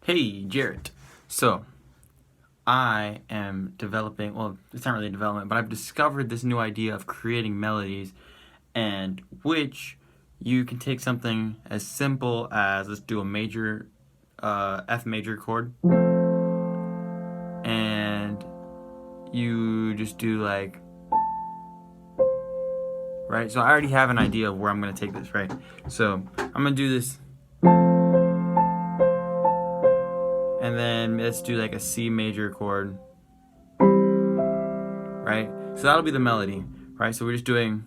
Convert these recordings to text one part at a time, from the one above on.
Hey, Jarrett. So, I am developing, well, it's not really development, but I've discovered this new idea of creating melodies, and which you can take something as simple as, let's do a major, F major chord, and you just do like, right? So I already have an idea of where I'm going to take this, right? So, I'm going to do this, and then let's do like a C major chord, right? So that'll be the melody, right? So we're doing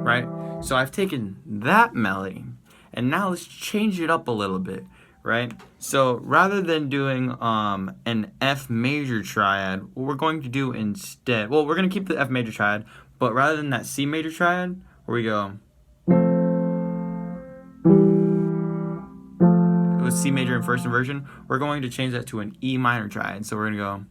right? So I've taken that melody and now let's change it up a little bit, right? So rather than doing an F major triad, what we're going to do instead, well, we're going to keep the F major triad, but rather than that C major triad, where we go with C major in first inversion, we're going to change that to an E minor triad. So we're going to go.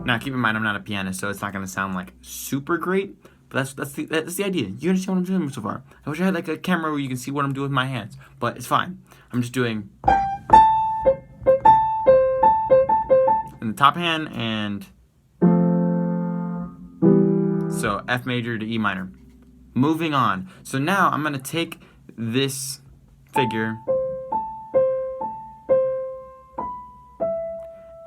Now, keep in mind, I'm not a pianist, so it's not going to sound like super great. But that's the idea. You understand what I'm doing so far? I wish I had like a camera where you can see what I'm doing with my hands, but it's fine. I'm just doing in the top hand, and so F major to E minor. Moving on. So now I'm going to take this figure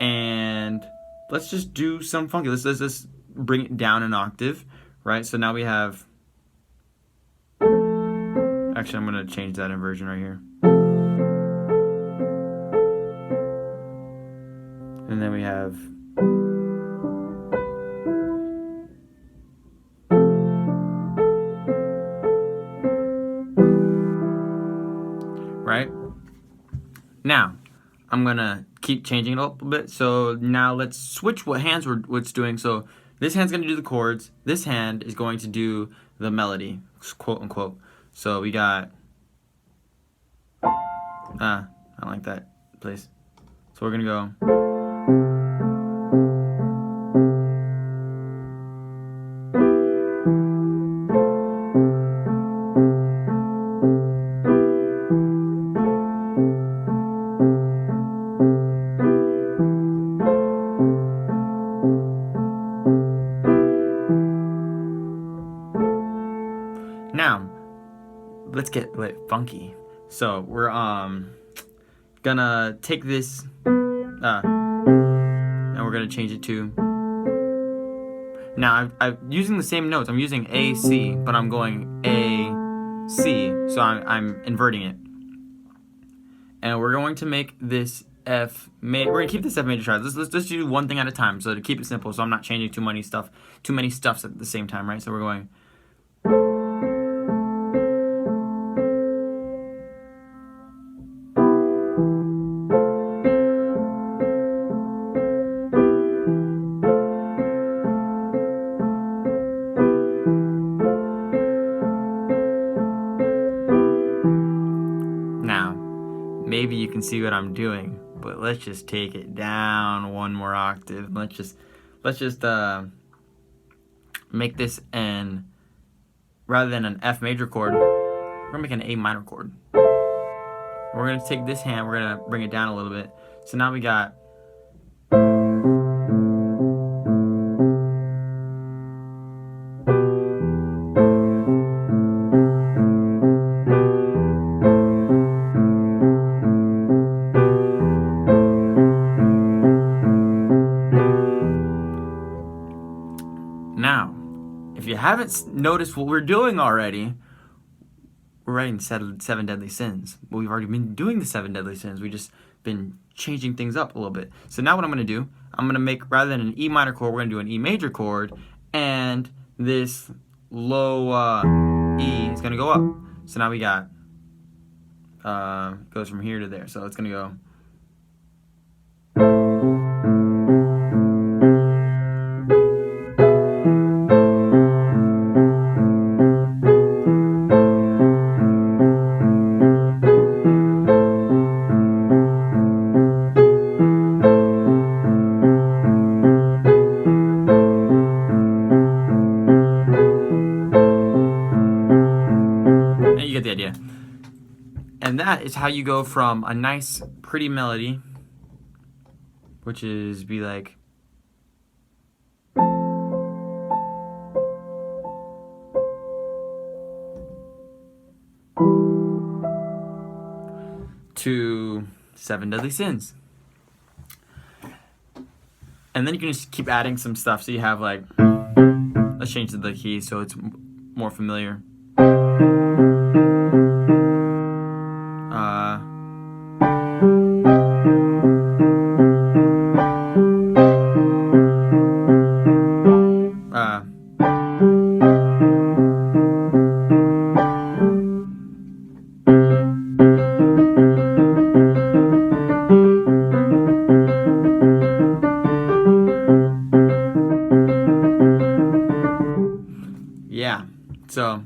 and let's just do some funky. Let's just bring it down an octave, right? So now we have. Actually, I'm gonna change that inversion right here, and then we have. Right? Now, I'm gonna keep changing it up a bit. So now let's switch what hands what's doing. So this hand's gonna do the chords. This hand is going to do the melody, quote unquote. So we got. I don't like that place. So we're gonna go. Now, let's get funky. So we're gonna take this and we're gonna change it to. Now I'm using the same notes. I'm using A C, but I'm going A C. So I'm inverting it, and we're going to make this F major. We're gonna keep this F major triad. Let's do one thing at a time. So to keep it simple, so I'm not changing too many stuffs at the same time, right? So we're going. Now, maybe you can see what I'm doing, but let's just take it down one more octave. Let's just make this rather than an F major chord, we're gonna make an A minor chord. We're gonna take this hand, we're gonna bring it down a little bit. So now we got. Now, if you haven't noticed what we're doing already, we're writing seven deadly sins. Well, we've already been doing the 7 deadly sins. We've just been changing things up a little bit. So now what I'm going to do, I'm going to make, rather than an E minor chord, we're going to do an E major chord, and this low E is gonna go up. So now we got goes from here to there. So it's gonna go. You get the idea. And that is how you go from a nice, pretty melody, which is be like, to Seven Deadly Sins. And then you can just keep adding some stuff. So you have like, let's change the key so it's more familiar. Yeah, so